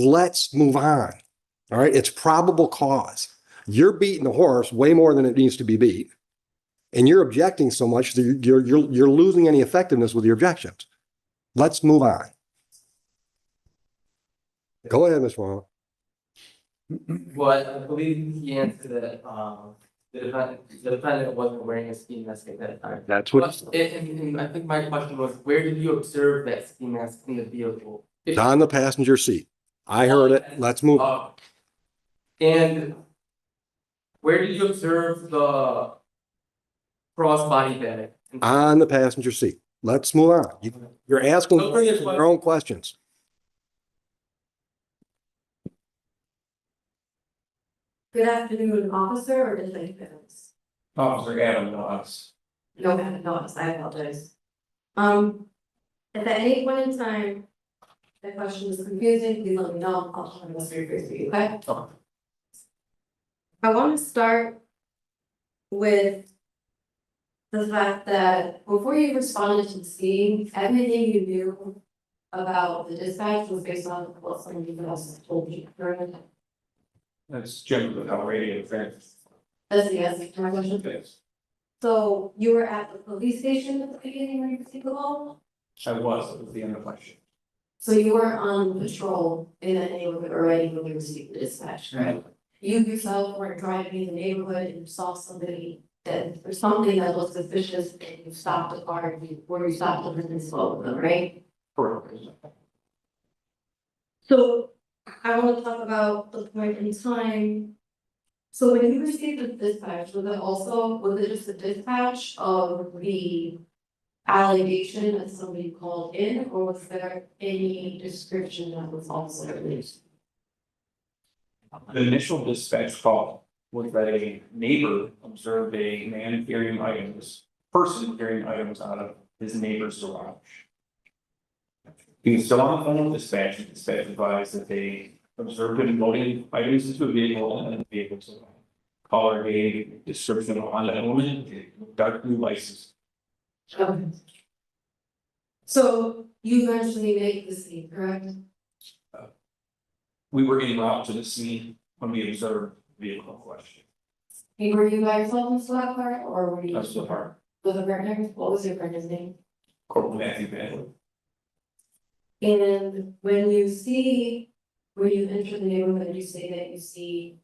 Let's move on. All right, it's probable cause. You're beating the horse way more than it needs to be beat. And you're objecting so much that you're losing any effectiveness with your objections. Let's move on. Go ahead, Ms. Wong. Well, I believe the answer that the defendant wasn't wearing a ski mask at that time. That's what. And I think my question was, where did you observe that ski mask in the vehicle? It's on the passenger seat. I heard it. Let's move on. And where did you observe the crossbody bag? On the passenger seat. Let's move on. You're asking your own questions. Good afternoon, officer or defendants? Officer Adam Knox. No, Knox, I apologize. If at any point in time the question is confusing, please let me know. I'll try to rephrase for you, okay? Okay. I want to start with the fact that before you responded to the scene, everything you knew about the dispatch was based on what somebody else told you, correct? That's generally how radio affects. That's the answer to my question. Yes. So you were at the police station at the beginning when you received the call? I was at the end of my shift. So you were on patrol in that neighborhood already when you received the dispatch, correct? You yourself were driving in the neighborhood and you saw somebody that, or something that looked suspicious and you stopped the car before you stopped the person and spoke with them, right? Correct. So I want to talk about the point in time. So when you received the dispatch, was it just a dispatch of the allegation that somebody called in, or was there any description that was also released? The initial dispatch call was that a neighbor observed a man carrying items, person carrying items out of his neighbor's garage. He was still on the phone with dispatch, and dispatch advised that they observed him loading items into a vehicle and the vehicle to caller a description of a Honda Element, dark blue license. Okay. So you eventually made the scene, correct? We were en route to the scene when we observed the vehicle in question. And were you by yourself in the squad car, or were you? That's the part. With a partner? What was your partner's name? Corporal Matthew Bailey. And when you enter the neighborhood, you say that you see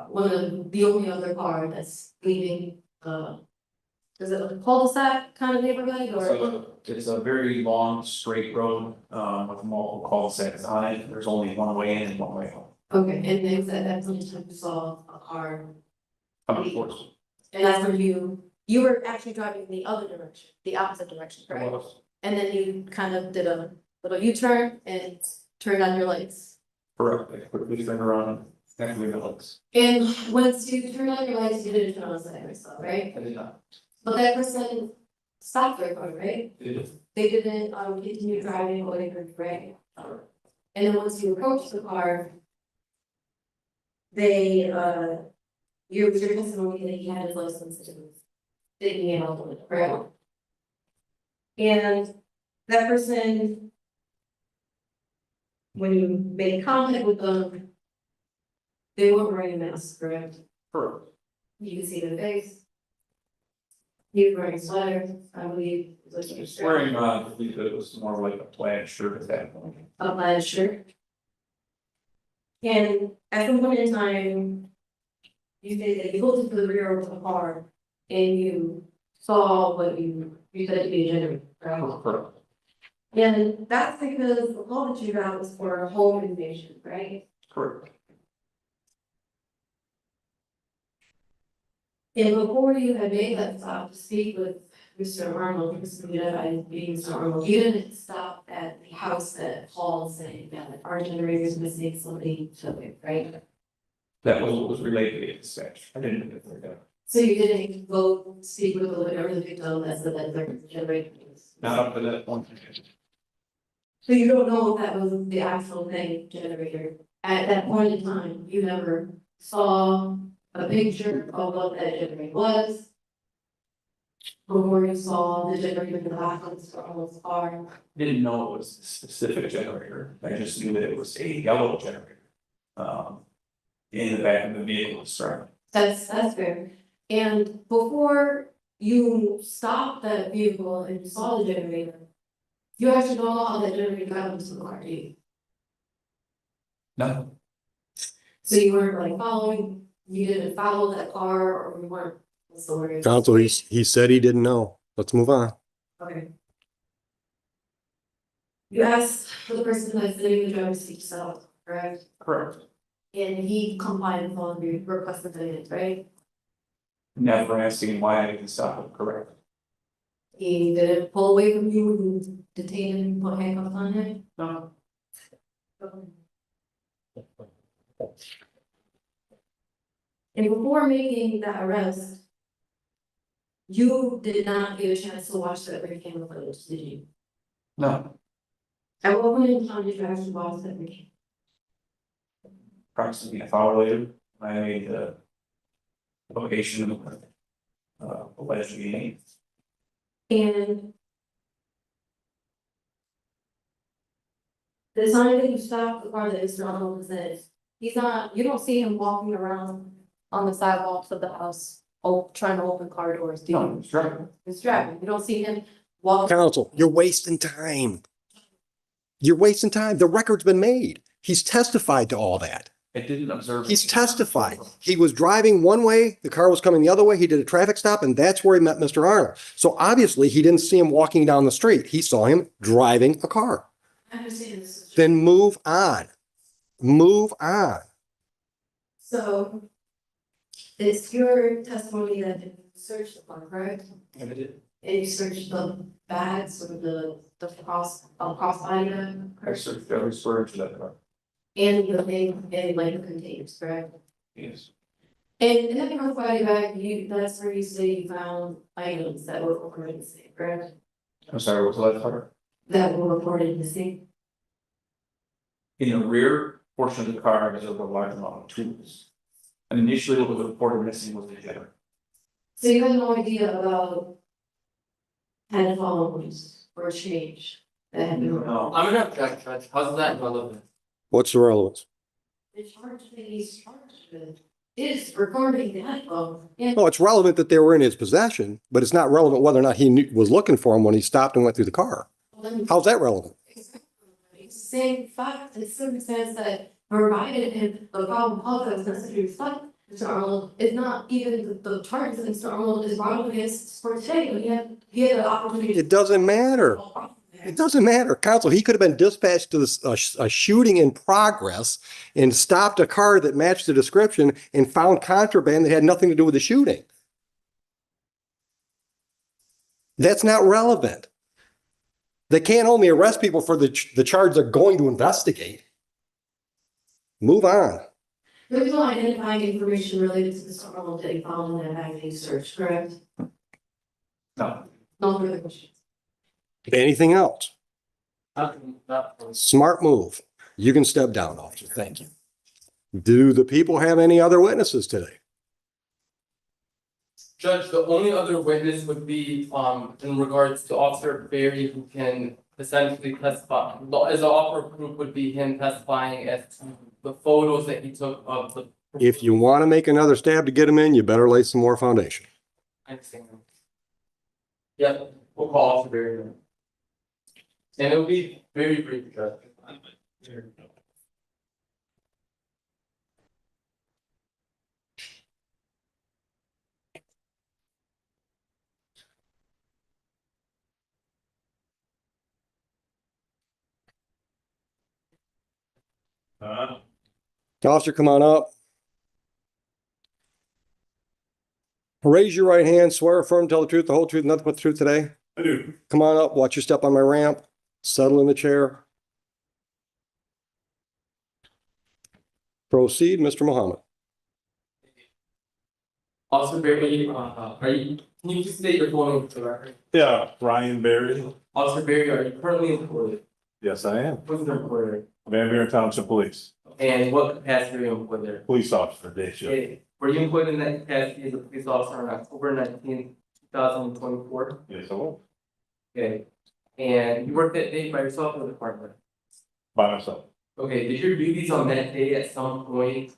one of the only other car that's leaving, is it a cul-de-sac kind of neighborhood or? So it's a very long straight road with multiple cul-de-sacs on it. There's only one way in and one way out. Okay, and then at that point in time you saw a car, Coming towards. and that's when you were actually driving the other direction, the opposite direction, correct? And then you kind of did a little U-turn and turned on your lights. Correct. I quickly turned around, actually the lights. And once you turned on your lights, you didn't turn on the side yourself, right? I did not. But that person stopped their car, right? It is. They didn't continue driving or they heard right? And then once you approached the car, they your testimony that he had his license and was taking it out the right? And that person, when you made contact with them, they weren't wearing a mask, correct? Correct. You can see their face. He was wearing a sweater, I believe. It was like a Wearing, I believe it was more like a plaid shirt at that point. a plaid shirt. And at some point in time, you say that you looked into the rear of the car and you saw what you said to be a generator, right? Correct. And that's because the call that you got was for a home invasion, right? Correct. And before you had made that stop to speak with Mr. Arnold, Mr. Arnold, you didn't stop at the house that called saying that our generator is missing something, right? That was what was related to the dispatch. I didn't get there. So you didn't go speak with whatever the victim that said that their generator was. Not up to that point. So you don't know if that was the actual thing, generator. At that point in time, you never saw a picture of what that generator was. before you saw the generator in the back of Mr. Arnold's car? Didn't know it was a specific generator, I just knew that it was a yellow generator. In the back of the vehicle, sorry. That's fair. And before you stopped that vehicle and you saw the generator, you actually don't know how that generator got into the car, do you? No, So you weren't like following, you didn't follow that car, or you weren't, what's the word? Counsel, he said he didn't know. Let's move on. Okay. You asked for the person that's sitting in the driver's seat to settle, correct? correct. And he complied with all of your requests and demands, right? Never asking why I didn't stop it, correct. He didn't pull away from you and detain him, put handcuffs on him? No, And before making that arrest, you did not get a chance to watch the every camera footage, did you? no, At what point in time did you actually watch the every camera? approximately a hour later, I made the location of alleged meeting. And the time that you stopped the car that Mr. Arnold was in, he's not, you don't see him walking around on the sidewalks of the house, trying to open car doors, do you? No, it's right. He's driving, you don't see him walking. Counsel, you're wasting time. You're wasting time. The record's been made. He's testified to all that. I didn't observe. He's testified. He was driving one way, the car was coming the other way. He did a traffic stop, and that's where he met Mr. Arnold. So obviously, he didn't see him walking down the street. He saw him driving a car. I understand this. Then move on. Move on. So it's your testimony that you searched the car, correct? I did. And you searched the bags or the item, I searched every storage of that car. and the thing, and like the containers, correct? Yes. And in that crossbody bag, that's where you say you found items that were reported missing, correct? I'm sorry, what's the last part? That were reported missing. In the rear portion of the car, there was a large amount of tools. And initially, what was reported missing was the generator. So you have no idea about headphones or change that had been. No. I'm gonna object, Judge, how's that relevant? What's the relevance? The charge that he's charged with is recording the headphone. And Well, it's relevant that they were in his possession, but it's not relevant whether or not he was looking for them when he stopped and went through the car. How's that relevant? same fact and circumstance that provided him the problem cause that was necessary to reflect Mr. Arnold is not even the charge that Mr. Arnold is brought up against for today, but he had an opportunity. It doesn't matter. It doesn't matter. Counsel, he could have been dispatched to a shooting in progress and stopped a car that matched the description and found contraband that had nothing to do with the shooting. That's not relevant. They can't only arrest people for the charge they're going to investigate. Move on. There's no identifying information related to Mr. Arnold that he found in that bag that he searched, correct? No. No further questions. Anything else? Not- Smart move. You can step down, officer. Thank you. Do the people have any other witnesses today? Judge, the only other witness would be, in regards to Officer Berry, who can essentially testify. As an offer of proof would be him testifying as to the photos that he took of the. If you want to make another stab to get them in, you better lay some more foundation. I understand. Yep, we'll call Officer Berry then. And it'll be very brief, Judge. Officer, come on up. Raise your right hand, swear affirm, tell the truth, the whole truth, nothing but the truth today. I do. Come on up, watch your step on my ramp, settle in the chair. Proceed, Mr. Muhammad. Officer Berry, can you just state your full name for the record? Yeah, Ryan Berry. Officer Berry, are you currently employed? Yes, I am. What's your employer? Van Buren Township Police, And what capacity are you employed there? police officer, day shift. Were you employed in that capacity as a police officer on October 19th, 2024? Yes, I will. Okay. And you worked that day by yourself or the partner? By myself. Okay, did your duties on that day at some point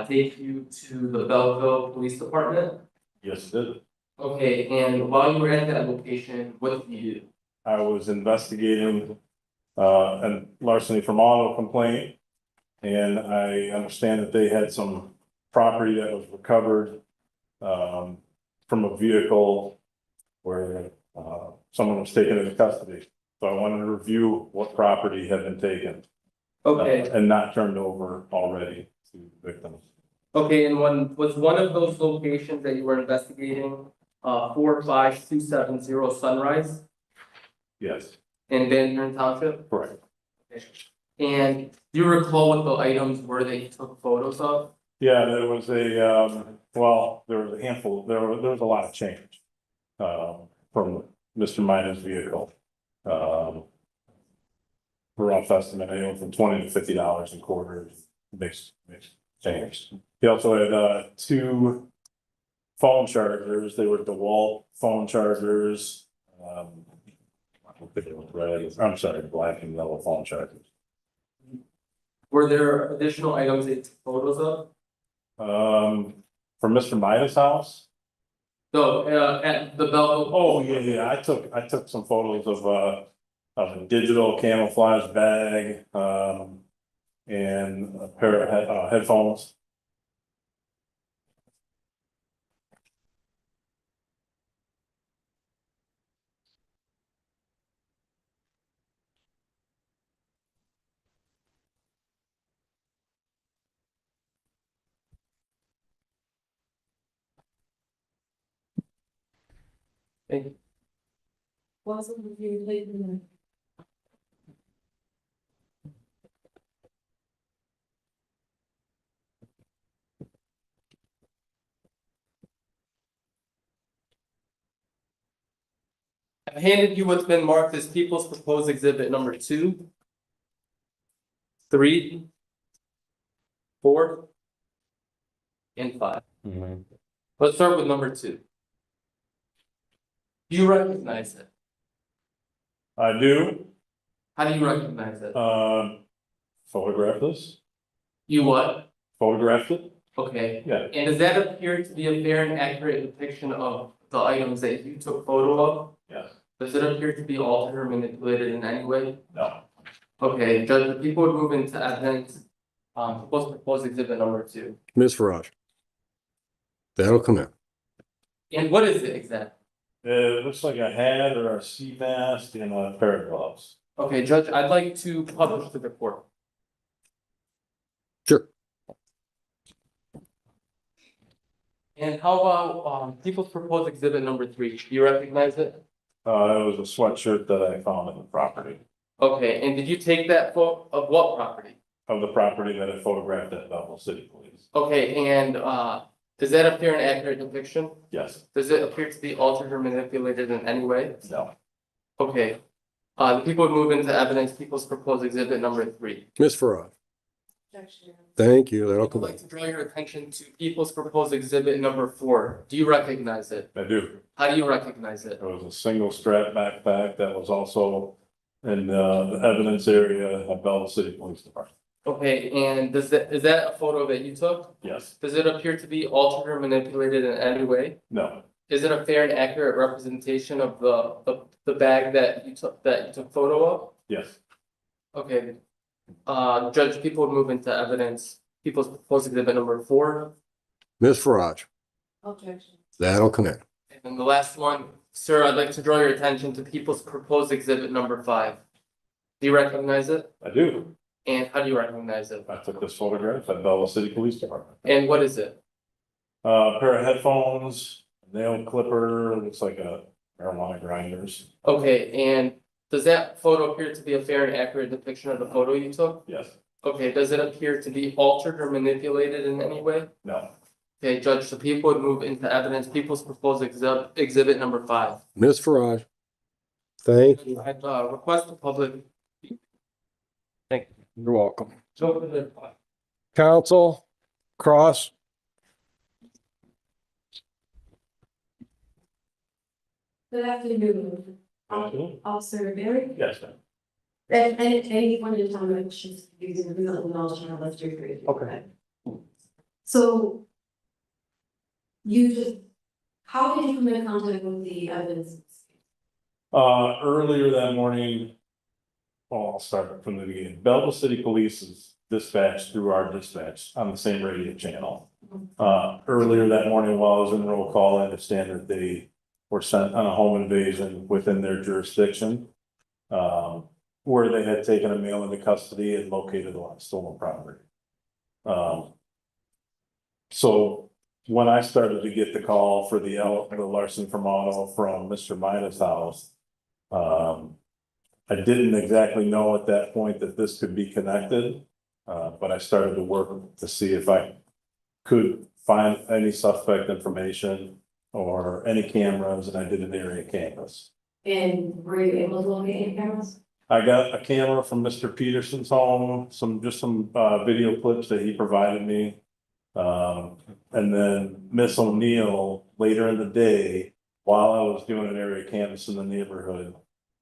take you to the Belleville Police Department? Yes, it did. Okay, and while you were at that location, what did you do? I was investigating a larceny from auto complaint. And I understand that they had some property that was recovered from a vehicle where someone was taken into custody. So I wanted to review what property had been taken. Okay, And not turned over already to victims. okay, and was one of those locations that you were investigating 45270 Sunrise Yes, in Van Buren Township? correct. And do you recall what the items were that you took photos of? Yeah, there was well, there was a handful, there was a lot of change from Mr. Minor's vehicle. Rough estimate, anywhere from $20 to $50 in quarters, mixed change. He also had two phone chargers. They were DeWalt phone chargers. I don't think it was red. I'm sorry, black and yellow phone chargers. Were there additional items that you took photos of? For Mr. Midas' house. So, at the Belleville. Oh, yeah. I took some photos of a digital camouflage bag, and a pair of headphones. Thank you. Wasn't reviewed lately. I've handed you what's been marked as People's Proposed Exhibit number 2, 3, 4, and 5. Let's start with number 2. Do you recognize it? I do, How do you recognize it? photograph this, You what? photographed it, Okay. yeah, And does that appear to be a fair and accurate depiction of the items that you took photo of? yes, Does it appear to be altered or manipulated in any way? no, Okay, Judge, the people would move into evidence, People's Proposed Exhibit number 2. Ms. Farage. That'll come in. And what is it exactly? it looks like a hat or a sea mask and a pair of gloves. Okay, Judge, I'd like to publish to the court. Sure. And how about, People's Proposed Exhibit number 3? Do you recognize it? It was a sweatshirt that I found on the property, Okay, and did you take that photo of what property? of the property that I photographed at Belleville City Police. Okay, and, is that a fair and accurate depiction? Yes, Does it appear to be altered or manipulated in any way? no, Okay. The people would move into evidence, People's Proposed Exhibit number 3. Ms. Farage. Objection. Thank you. That'll I'd come in. like to draw your attention to People's Proposed Exhibit number 4. Do you recognize it? I do. How do you recognize it? It was a single strap backpack that was also in the evidence area of Belleville City Police Department. Okay, and is that a photo that you took? Yes, Does it appear to be altered or manipulated in any way? no, Is it a fair and accurate representation of the bag that you took photo of? yes, Okay. Judge, people would move into evidence, People's Proposed Exhibit number 4. Ms. Farage. Objection. That'll come in. And the last one, sir, I'd like to draw your attention to People's Proposed Exhibit number 5. Do you recognize it? I do. And how do you recognize it? I took this photograph at Belleville City Police Department. And what is it? Pair of headphones, nail clipper, looks like a marijuana grinders. Okay, and does that photo appear to be a fair and accurate depiction of the photo you took? Yes, Okay, does it appear to be altered or manipulated in any way? no, Okay, Judge, the people would move into evidence, People's Proposed Exhibit number 5. Ms. Farage. Thank you. I'd request the public. You're welcome. So, the Counsel, cross. Good afternoon, Officer Barry. Yes, ma'am. And any point in time that she's using the knowledge of let's do great. Okay. So. You just, how did you come in contact with the evidence? Earlier that morning, well, I'll start from the beginning. Belleville City Police is dispatched through our dispatch on the same radio channel. Earlier that morning while I was in roll call, I understand that they were sent on a home invasion within their jurisdiction. Where they had taken a male into custody and located a lot of stolen property. So when I started to get the call for the larceny from auto from Mr. Mina's house, I didn't exactly know at that point that this could be connected, but I started to work to see if I could find any suspect information or any cameras, and I did an area canvas. And were you able to locate any cameras? I got a camera from Mr. Peterson's home, some video clips that he provided me. And then Miss O'Neill, later in the day, while I was doing an area canvas in the neighborhood,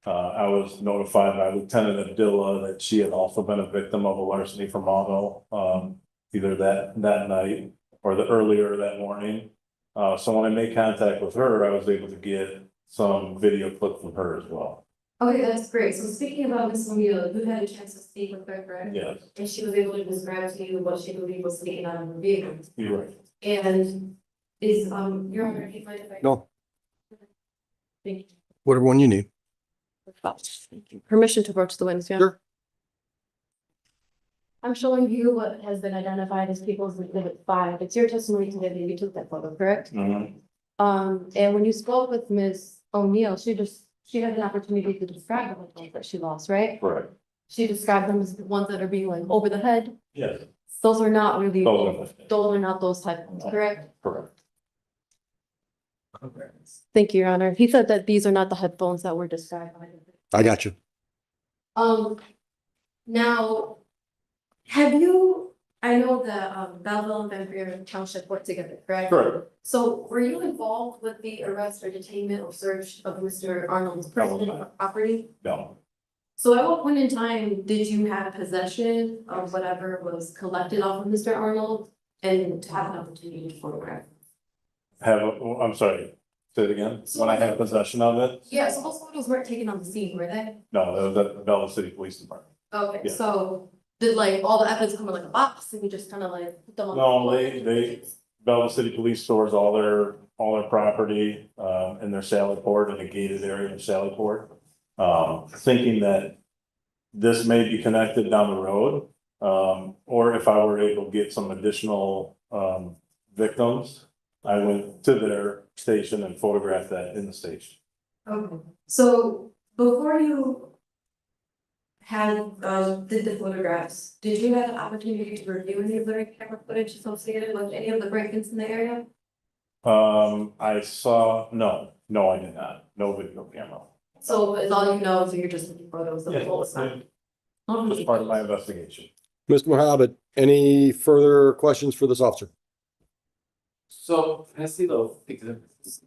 I was notified by Lieutenant Abdullah that she had also been a victim of a larceny from auto, either that night or the earlier that morning. So when I made contact with her, I was able to get some video clip from her as well. Okay, that's great. So speaking about Miss O'Neill, you had a chance to speak with her, correct? Yes, And she was able to describe to you what she believed was taken out of her vehicle. you're right. And is, your honor, if you mind if I? No, Thank you. whatever one you need. Thank you. Permission to approach the witness, yeah? Sure. I'm showing you what has been identified as people's exhibit 5. It's your testimony today that you took that photo, correct? Mhm. And when you spoke with Ms. O'Neill, she had an opportunity to describe the victims that she lost, right? Correct. She described them as the ones that are being like over the head. Yes, Those are not really, Those those are not those type of ones, correct? correct. Thank you, Your Honor. He said that these are not the headphones that were described. I got you. Now, have you, I know that, Belleville and Van Buren Township work together, correct? Correct. So were you involved with the arrest or detainment or search of Mr. Arnold's personal property? No, So at what point in time did you have possession of whatever was collected off of Mr. Arnold and to have an opportunity to photograph? I'm sorry, say it again. When I had possession of it? Yeah, so those photos weren't taken on the scene, were they? No, that was at the Belleville City Police Department. Okay, Yeah. so did like all the evidence come in like a box and you just kind of like put them on? No, Belleville City Police stores all their property, in their Sally Port, in a gated area in Sally Port. Thinking that this may be connected down the road, or if I were able to get some additional, victims, I went to their station and photographed that in the station. Okay, so before you had, did the photographs, did you have an opportunity to review any of the camera footage associated with any of the break-ins in the area? I saw, no, I did not, no video camera. So it's all you know, so you're just looking for those. Yeah, As part of my investigation. Mr. Mohammed, any further questions for this officer? So can I see those exhibits?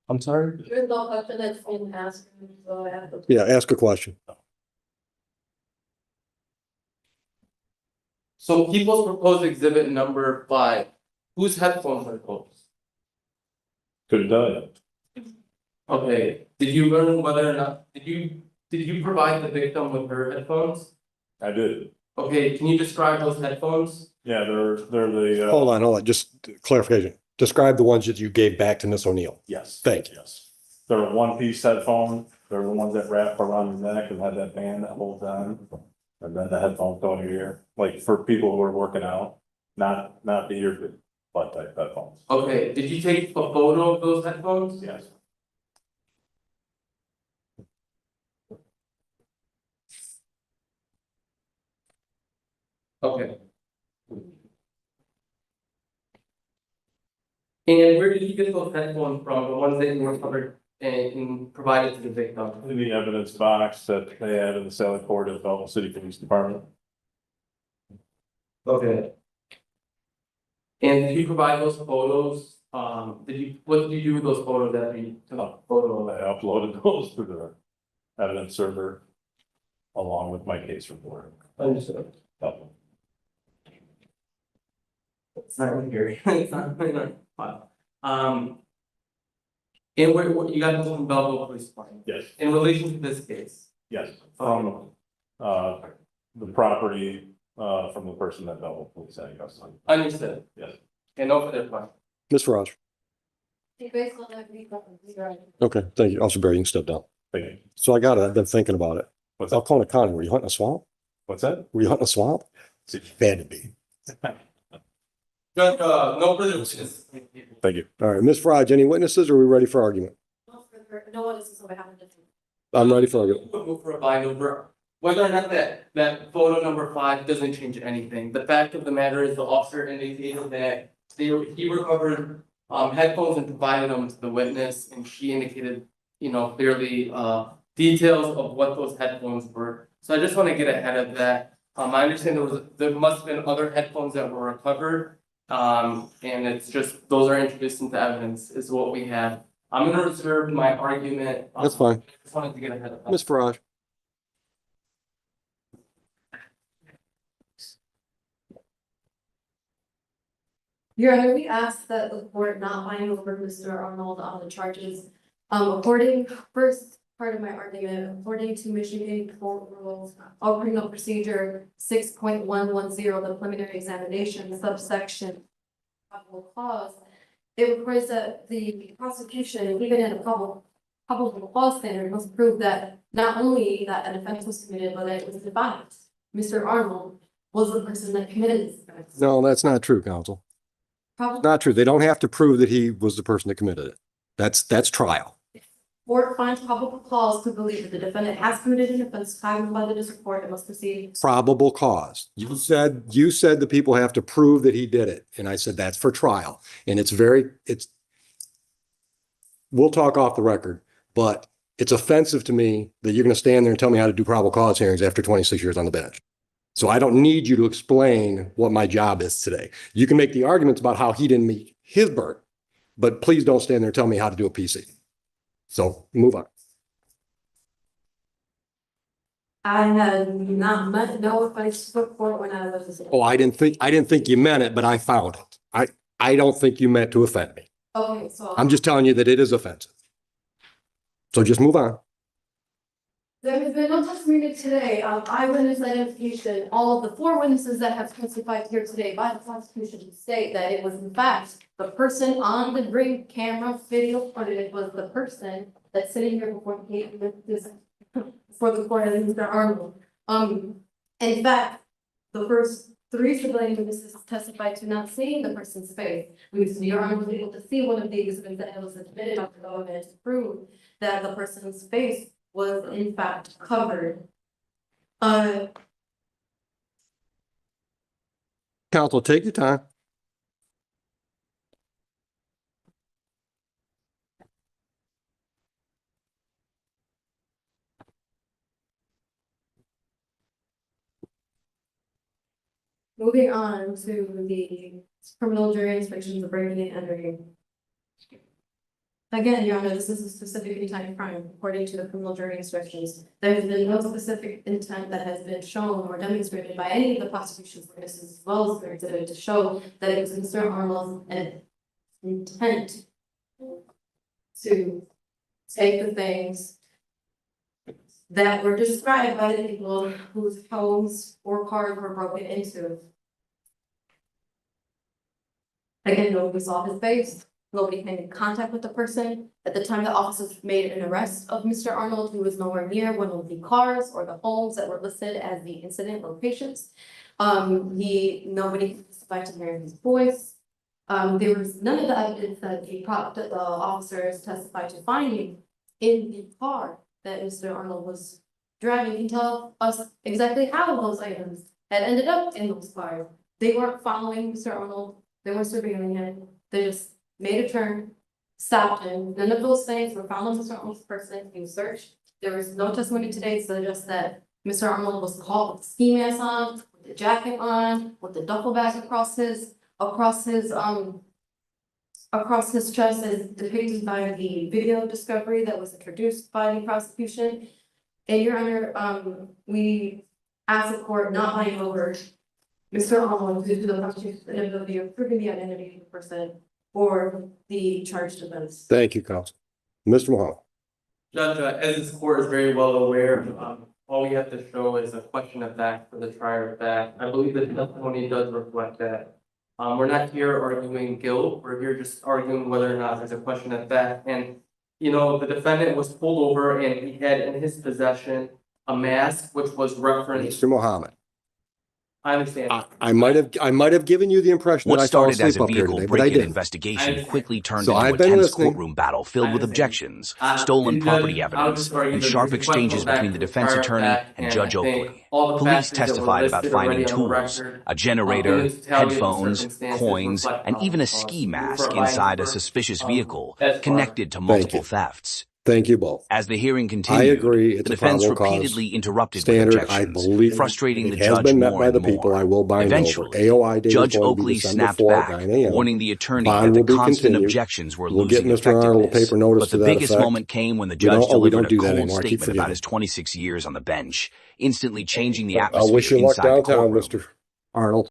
I'm sorry? There's no question that's been asked, so I have to. Yeah, ask a question. So people's proposed exhibit number 5, whose headphones are those? Couldn't tell you. Okay, did you learn whether or not, did you provide the victim with her headphones? I did. Okay, can you describe those headphones? Yeah, they're the, Hold on, just clarification. Describe the ones that you gave back to Miss O'Neill. yes. Thank you. Yes. They're a one-piece headphone. They're the ones that wrap around your neck and have that band that holds on. And then the headphones go in your ear, like for people who are working out, not the ear butt type headphones. Okay, did you take a photo of those headphones? Yes. Okay. And where did you get those headphones from, the ones that you recovered and provided to the victim? In the evidence box that they had in the Sally Port of Belleville City Police Department. Okay. And did you provide those photos? What did you do with those photos that you took a photo I of? uploaded those to the evidence server along with my case report. Understood. It's not really here. It's not really not file. And what you got this from Belleville Police Department? Yes, In relation to this case? yes, from, the property, from the person that Belleville Police had custody. Understood. Yes. And no further questions. Ms. Farage. Based on that, we got the Okay, thank you. Officer Barry, you can step down. Thank you. So I've been thinking about it. What's that? Alcona County, were you hunting a swamp? What's that? Were you hunting a swamp? It had to be. Judge, no further witnesses. Thank you. All right, Ms. Farage, any witnesses or are we ready for argument? No one is so happened. I'm ready for argument. We'll move for a bind over. Whether or not that photo number 5 doesn't change anything. The fact of the matter is the officer indicated that he recovered headphones and provided them to the witness, and she indicated, clearly details of what those headphones were. So I just want to get ahead of that. I understand there must have been other headphones that were recovered. And it's just those are introduced into evidence is what we have. I'm going to reserve my argument. That's fine. Just wanted to get ahead of that. Ms. Farage. Your Honor, we ask that the court not bind over Mr. Arnold on the charges. First part of my argument, according to Michigan Court Rules, Criminal Procedure 6.110, the preliminary examination subsection probable cause, it requires that the prosecution, even in a probable cause standard, must prove that not only that an offense was committed, but that it was defiant. Mr. Arnold was the person that committed this offense. No, that's not true, counsel. Probably Not true. They don't have to prove that he was the person that committed it. That's trial. court finds probable cause to believe that the defendant has committed an offense found by the district court and must proceed. Probable cause. You said the people have to prove that he did it. And I said, that's for trial. And we'll talk off the record, but it's offensive to me that you're going to stand there and tell me how to do probable cause hearings after 26 years on the bench. So I don't need you to explain what my job is today. You can make the arguments about how he didn't meet his burden, but please don't stand there and tell me how to do a PC. So move on. I had not met no offense before when I was. Oh, I didn't think you meant it, but I found it. I don't think you meant to offend me. Okay, so. I'm just telling you that it is offensive. So just move on. There has been no testimony today of eyewitness identification. All of the 4 witnesses that have testified here today by the prosecution state that it was in fact the person on the ring camera video footage was the person that's sitting here before the court as Mr. Arnold. In fact, the first 3 civilian witnesses testified to not seeing the person's face. Mr. Arnold was able to see one of the exhibits that was submitted by the government to prove that the person's face was in fact covered. Counsel, take your time. Moving on to the criminal jury instructions of breaking and entering. Again, Your Honor, this is a specific intent crime according to the criminal jury instructions. There has been no specific intent that has been shown or demonstrated by any of the prosecution's witnesses as well as their exhibit to show that it was Mr. Arnold's intent to take the things that were described by the people whose homes or cars were broken into. Again, nobody saw his face. Nobody came in contact with the person. At the time the officers made an arrest of Mr. Arnold, he was nowhere near one of the cars or the homes that were listed as the incident locations. Nobody testified to hearing his voice. There was none of the evidence that the officers testified to finding in the car that Mr. Arnold was driving can tell us exactly how those items had ended up in those cars. They weren't following Mr. Arnold. They weren't surveilling him. They just made a turn, stopped him. None of those things were found on Mr. Arnold's person. He was searched. There was no testimony today to suggest that Mr. Arnold was caught with ski mask on, with the jacket on, with the duffel bag across his chest as depicted by the video discovery that was introduced by the prosecution. And Your Honor, we ask the court not line over Mr. Holland due to the possibility of proving the identity of the person or the charged offense. Thank you, counsel. Mr. Muhammad. Judge, as this court is very well aware, all we have to show is a question of fact for the trier of fact. I believe the testimony does reflect that. We're not here arguing guilt, we're here just arguing whether or not there's a question of fact. And, you know, the defendant was pulled over and he had in his possession a mask which was referenced. Mr. Muhammad. I understand. I might have given you the impression that What I fell started as asleep a up here vehicle today, but I break-in didn't. investigation quickly turned So into I've a been tense listening. courtroom battle filled with I objections, understand. stolen Judge, property I'll evidence, just argue and that sharp there's a question exchanges of fact between the for defense trier of attorney fact, and and Judge I think Oakley. all the Police factors that were testified about listed finding already on the tools, record, a generator, in the totality of the headphones, circumstances coins, reflect and even a probable ski cause mask for inside a finding suspicious for, vehicle escort. connected to Thank multiple you. thefts. Thank you both. As the hearing I continued, agree. the It's a defense probable cause repeatedly interrupted with standard. I objections, believe frustrating it the has judge been met more by and the people. I more. will bind over. Eventually, AOI date is Judge going to be Oakley December snapped 4th, back, 9 a.m. warning the attorney Bond that the will be constant continued. objections were We'll get losing Mr. Arnold a effectiveness. paper notice But the to that biggest effect. moment came when the You know, judge oh, we delivered don't do a that cold anymore. I keep statement about forgetting. his 26 years on the bench, instantly changing the I atmosphere wish you luck inside the downtown, courtroom. Mr. Arnold.